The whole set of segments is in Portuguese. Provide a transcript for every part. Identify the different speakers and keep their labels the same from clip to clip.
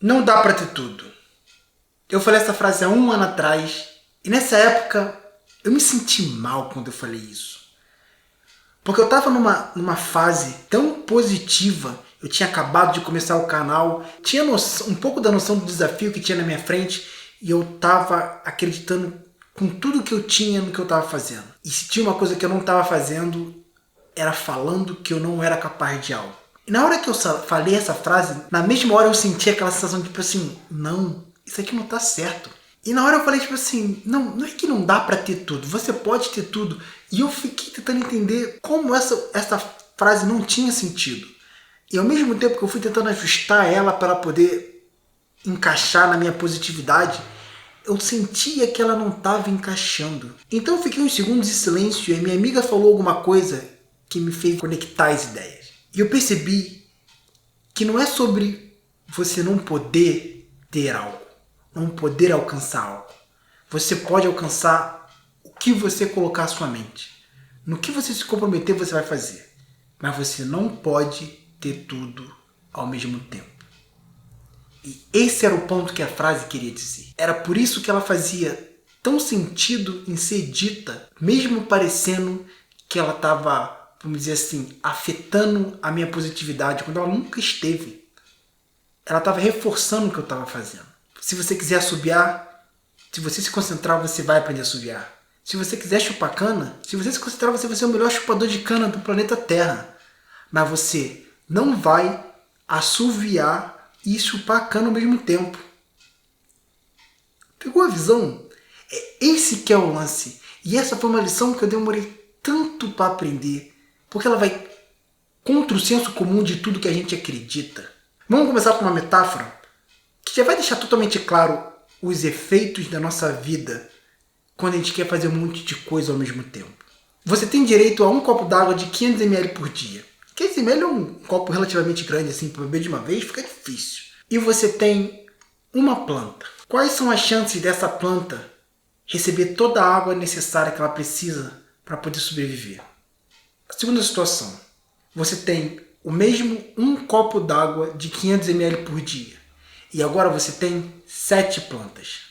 Speaker 1: Não dá pra ter tudo. Eu falei essa frase há um ano atrás e nessa época eu me senti mal quando eu falei isso. Porque eu tava numa fase tão positiva, eu tinha acabado de começar o canal, tinha um pouco da noção do desafio que tinha na minha frente e eu tava acreditando com tudo que eu tinha no que eu tava fazendo. E se tinha uma coisa que eu não tava fazendo, era falando que eu não era capaz de algo. E na hora que eu falei essa frase, na mesma hora eu senti aquela sensação de tipo assim, não, isso aqui não tá certo. E na hora eu falei tipo assim, não é que não dá pra ter tudo, você pode ter tudo. E eu fiquei tentando entender como essa frase não tinha sentido. E ao mesmo tempo que eu fui tentando ajustar ela para poder encaixar na minha positividade, eu sentia que ela não estava encaixando. Então eu fiquei uns segundos em silêncio e minha amiga falou alguma coisa que me fez conectar as ideias. E eu percebi que não é sobre você não poder ter algo, não poder alcançar algo. Você pode alcançar o que você colocar à sua mente. No que você se comprometer, você vai fazer. Mas você não pode ter tudo ao mesmo tempo. E esse era o ponto que a frase queria dizer. Era por isso que ela fazia tão sentido em ser dita, mesmo parecendo que ela estava, vamos dizer assim, afetando a minha positividade, quando ela nunca esteve. Ela estava reforçando o que eu estava fazendo. Se você quiser assobiar, se você se concentrar, você vai aprender a assobiar. Se você quiser chupar cana, se você se concentrar, você vai ser o melhor chupador de cana do planeta Terra. Mas você não vai assoviar e chupar cana ao mesmo tempo. Pegou a visão? É esse que é o lance. E essa foi uma lição que eu demorei tanto para aprender. Porque ela vai contra o senso comum de tudo que a gente acredita. Vamos começar com uma metáfora que já vai deixar totalmente claro os efeitos da nossa vida quando a gente quer fazer um monte de coisa ao mesmo tempo. Você tem direito a um copo d'água de 500 ml por dia. 500 ml é um copo relativamente grande, assim, para beber de uma vez fica difícil. E você tem uma planta. Quais são as chances dessa planta receber toda a água necessária que ela precisa para poder sobreviver? A segunda situação. Você tem o mesmo um copo d'água de 500 ml por dia. E agora você tem 7 plantas.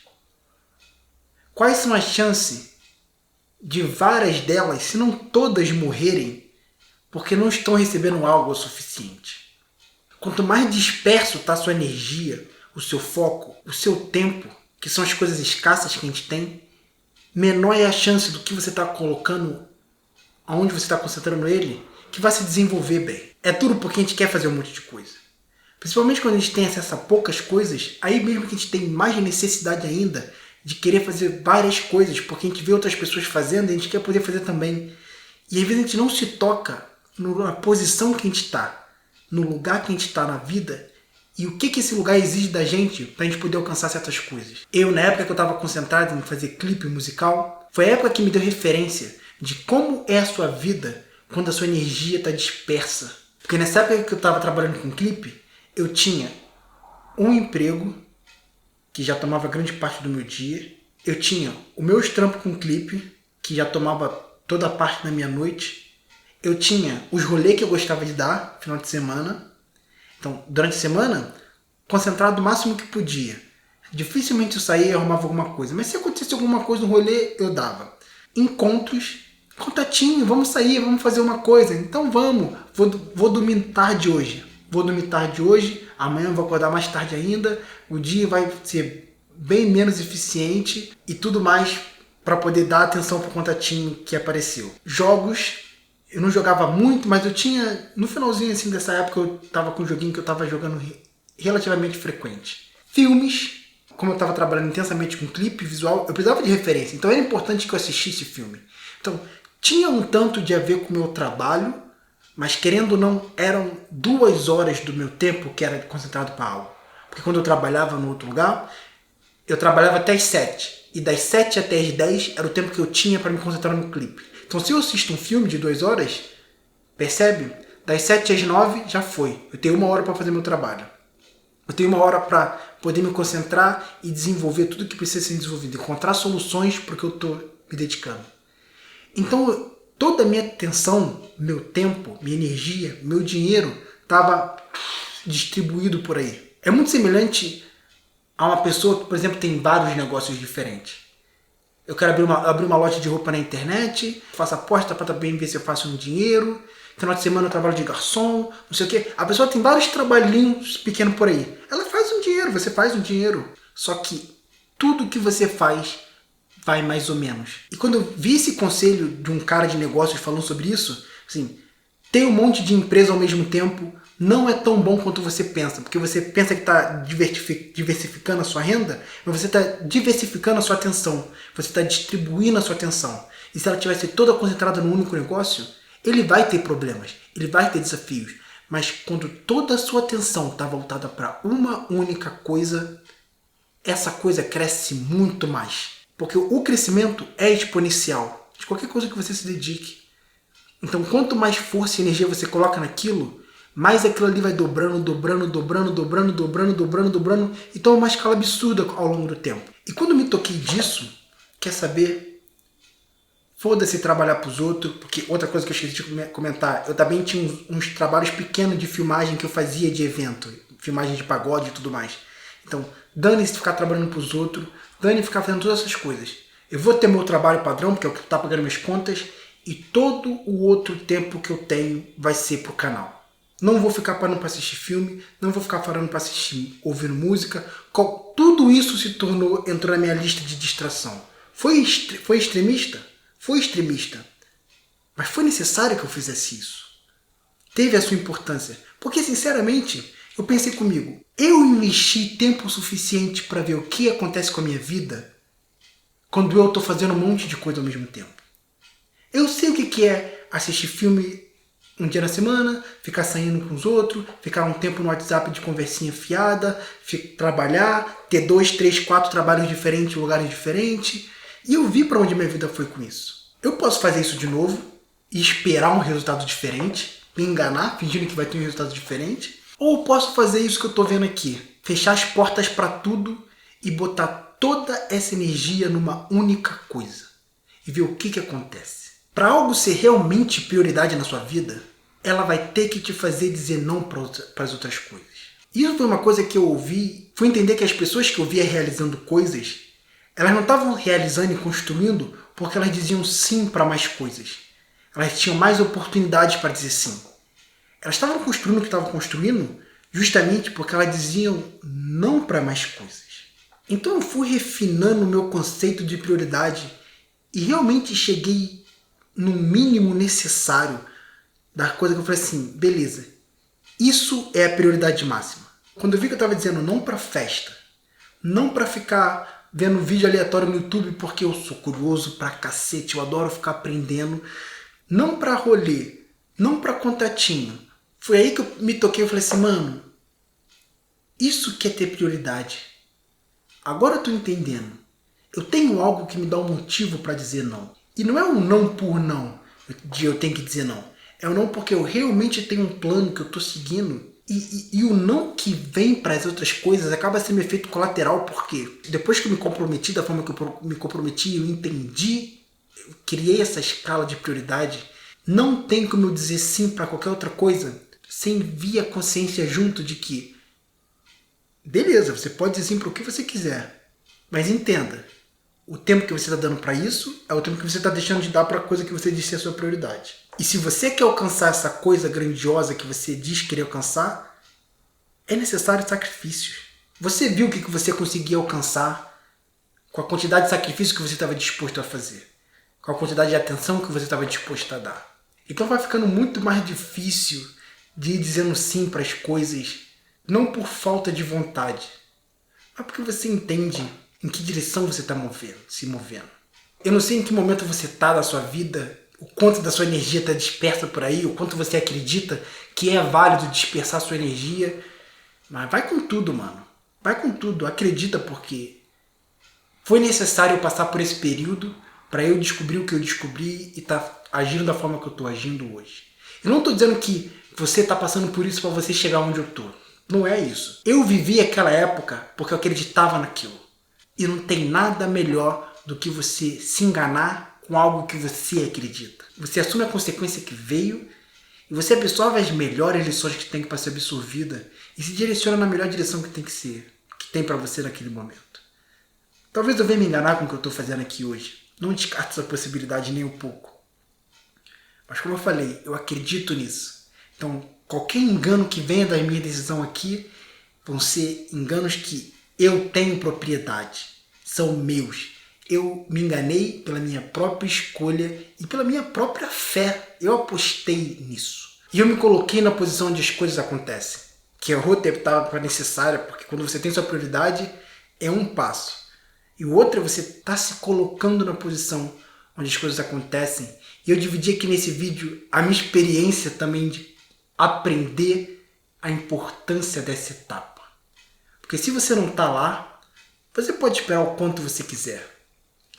Speaker 1: Quais são as chances de várias delas, se não todas, morrerem porque não estão recebendo água o suficiente? Quanto mais disperso está a sua energia, o seu foco, o seu tempo, que são as coisas escassas que a gente tem, menor é a chance do que você está colocando, aonde você está concentrando ele, que vai se desenvolver bem. É tudo porque a gente quer fazer um monte de coisa. Principalmente quando a gente tem acesso a poucas coisas, aí mesmo que a gente tem mais necessidade ainda de querer fazer várias coisas, porque a gente vê outras pessoas fazendo e a gente quer poder fazer também. E às vezes a gente não se toca na posição que a gente está, no lugar que a gente está na vida e o que esse lugar exige da gente para a gente poder alcançar certas coisas. Eu, na época que eu estava concentrado em fazer clipe musical, foi a época que me deu referência de como é a sua vida quando a sua energia está dispersa. Porque nessa época que eu estava trabalhando com clipe, eu tinha um emprego que já tomava grande parte do meu dia. Eu tinha o meu trampo com clipe, que já tomava toda a parte da minha noite. Eu tinha os rolês que eu gostava de dar, final de semana. Então, durante a semana, concentrado o máximo que podia. Dificilmente eu saía e arrumava alguma coisa. Mas se acontecesse alguma coisa no rolê, eu dava. Encontros, contatinho, vamos sair, vamos fazer uma coisa. Então vamos, vou dormir tarde hoje. Vou dormir tarde hoje, amanhã vou acordar mais tarde ainda, o dia vai ser bem menos eficiente e tudo mais para poder dar atenção pro contatinho que apareceu. Jogos, eu não jogava muito, mas eu tinha, no finalzinho assim dessa época, eu tava com um joguinho que eu tava jogando relativamente frequente. Filmes, como eu estava trabalhando intensamente com clipe visual, eu precisava de referência, então era importante que eu assistisse filme. Então, tinha um tanto de a ver com o meu trabalho, mas querendo ou não, eram 2 horas do meu tempo que era concentrado para algo. Porque quando eu trabalhava no outro lugar, eu trabalhava até as 7. E das 7 até as 10 era o tempo que eu tinha para me concentrar no clipe. Então se eu assisto um filme de 2 horas, percebe? Das 7 às 9 já foi. Eu tenho 1 hora para fazer meu trabalho. Eu tenho 1 hora para poder me concentrar e desenvolver tudo que precisa ser desenvolvido. Encontrar soluções para o que eu estou me dedicando. Então toda a minha atenção, meu tempo, minha energia, meu dinheiro estava distribuído por aí. É muito semelhante a uma pessoa que, por exemplo, tem vários negócios diferentes. Eu quero abrir uma loja de roupa na internet, faço aposta para também ver se eu faço um dinheiro. Final de semana eu trabalho de garçom, não sei o quê. A pessoa tem vários trabalhinhos pequenos por aí. Ela faz um dinheiro, você faz um dinheiro. Só que tudo que você faz vai mais ou menos. E quando eu vi esse conselho de um cara de negócios falando sobre isso, assim, ter um monte de empresa ao mesmo tempo não é tão bom quanto você pensa, porque você pensa que está diversificando a sua renda, mas você está diversificando a sua atenção, você está distribuindo a sua atenção. E se ela tivesse toda concentrada num único negócio, ele vai ter problemas, ele vai ter desafios, mas quando toda a sua atenção está voltada para uma única coisa, essa coisa cresce muito mais. Porque o crescimento é exponencial de qualquer coisa que você se dedique. Então, quanto mais força e energia você coloca naquilo, mais aquilo ali vai dobrando, e toma uma escala absurda ao longo do tempo. E quando eu me toquei disso, quer saber? Foda-se trabalhar pros outros, porque outra coisa que eu esqueci de comentar, eu também tinha uns trabalhos pequenos de filmagem que eu fazia de evento, filmagem de pagode e tudo mais. Então, dane-se ficar trabalhando pros outros, dane-se ficar fazendo todas essas coisas. Eu vou ter meu trabalho padrão, porque é o que tá pagando minhas contas, e todo o outro tempo que eu tenho vai ser pro canal. Não vou ficar parando para assistir filme, não vou ficar parando para assistir, ouvindo música. Tudo isso entrou na minha lista de distração. Foi extremista? Foi extremista. Mas foi necessário que eu fizesse isso. Teve a sua importância. Porque, sinceramente, eu pensei comigo, eu investi tempo suficiente para ver o que acontece com a minha vida quando eu estou fazendo um monte de coisa ao mesmo tempo. Eu sei o que é assistir filme um dia na semana, ficar saindo com os outros, ficar um tempo no WhatsApp de conversinha fiada, trabalhar, ter 2, 3, 4 trabalhos diferentes, lugares diferentes. E eu vi para onde minha vida foi com isso. Eu posso fazer isso de novo e esperar um resultado diferente, me enganar, fingindo que vai ter um resultado diferente. Ou eu posso fazer isso que eu estou vendo aqui, fechar as portas para tudo e botar toda essa energia numa única coisa e ver o que acontece. Para algo ser realmente prioridade na sua vida, ela vai ter que te fazer dizer não para as outras coisas. Isso foi uma coisa que eu ouvi, fui entender que as pessoas que eu via realizando coisas, elas não estavam realizando e construindo porque elas diziam sim para mais coisas. Elas tinham mais oportunidades para dizer sim. Elas estavam construindo o que estavam construindo justamente porque elas diziam não para mais coisas. Então eu fui refinando o meu conceito de prioridade e realmente cheguei no mínimo necessário da coisa que eu falei assim, beleza, isso é a prioridade máxima. Quando eu vi que eu estava dizendo não para festa, não para ficar vendo vídeo aleatório no YouTube porque eu sou curioso pra cacete, eu adoro ficar aprendendo, não para rolê, não para contatinho. Foi aí que eu me toquei e falei assim, mano, isso que é ter prioridade. Agora eu tô entendendo. Eu tenho algo que me dá um motivo para dizer não. E não é um não por não, de eu tenho que dizer não. É um não porque eu realmente tenho um plano que eu tô seguindo. E o não que vem para as outras coisas acaba sendo um efeito colateral, porque depois que eu me comprometi da forma que eu me comprometi, eu entendi, eu criei essa escala de prioridade. Não tem como eu dizer sim para qualquer outra coisa sem vir a consciência junto de que beleza, você pode dizer sim para o que você quiser, mas entenda, o tempo que você está dando para isso é o tempo que você está deixando de dar para a coisa que você disse ser a sua prioridade. E se você quer alcançar essa coisa grandiosa que você diz querer alcançar, é necessário sacrifícios. Você viu o que você conseguia alcançar com a quantidade de sacrifício que você estava disposto a fazer, com a quantidade de atenção que você estava disposto a dar. Então vai ficando muito mais difícil de ir dizendo sim para as coisas, não por falta de vontade, mas porque você entende em que direção você está se movendo. Eu não sei em que momento você está da sua vida, o quanto da sua energia está dispersa por aí, o quanto você acredita que é válido dispersar sua energia, mas vai com tudo, mano. Vai com tudo, acredita, porque foi necessário eu passar por esse período para eu descobrir o que eu descobri e tá agindo da forma que eu estou agindo hoje. Eu não estou dizendo que você está passando por isso para você chegar onde eu estou. Não é isso. Eu vivi aquela época porque eu acreditava naquilo. E não tem nada melhor do que você se enganar com algo que você acredita. Você assume a consequência que veio E você absorve as melhores lições que tem para ser absorvida e se direciona na melhor direção que tem que ser, que tem para você naquele momento. Talvez eu venha me enganar com o que eu estou fazendo aqui hoje. Não descarto essa possibilidade nem um pouco. Mas como eu falei, eu acredito nisso. Então, qualquer engano que venha da minha decisão aqui vão ser enganos que eu tenho propriedade. São meus. Eu me enganei pela minha própria escolha e pela minha própria fé. Eu apostei nisso. E eu me coloquei na posição onde as coisas acontecem. Que eu estava necessária, porque quando você tem sua prioridade, é um passo. E o outro é você estar se colocando na posição onde as coisas acontecem. E eu dividi aqui nesse vídeo a minha experiência também de aprender a importância dessa etapa. Porque se você não está lá, você pode esperar o quanto você quiser.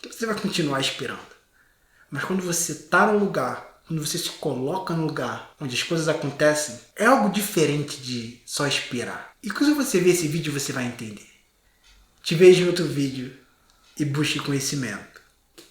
Speaker 1: Você vai continuar esperando. Mas quando você está no lugar, quando você se coloca no lugar onde as coisas acontecem, é algo diferente de só esperar. E quando você ver esse vídeo, você vai entender. Te vejo em outro vídeo e busque conhecimento.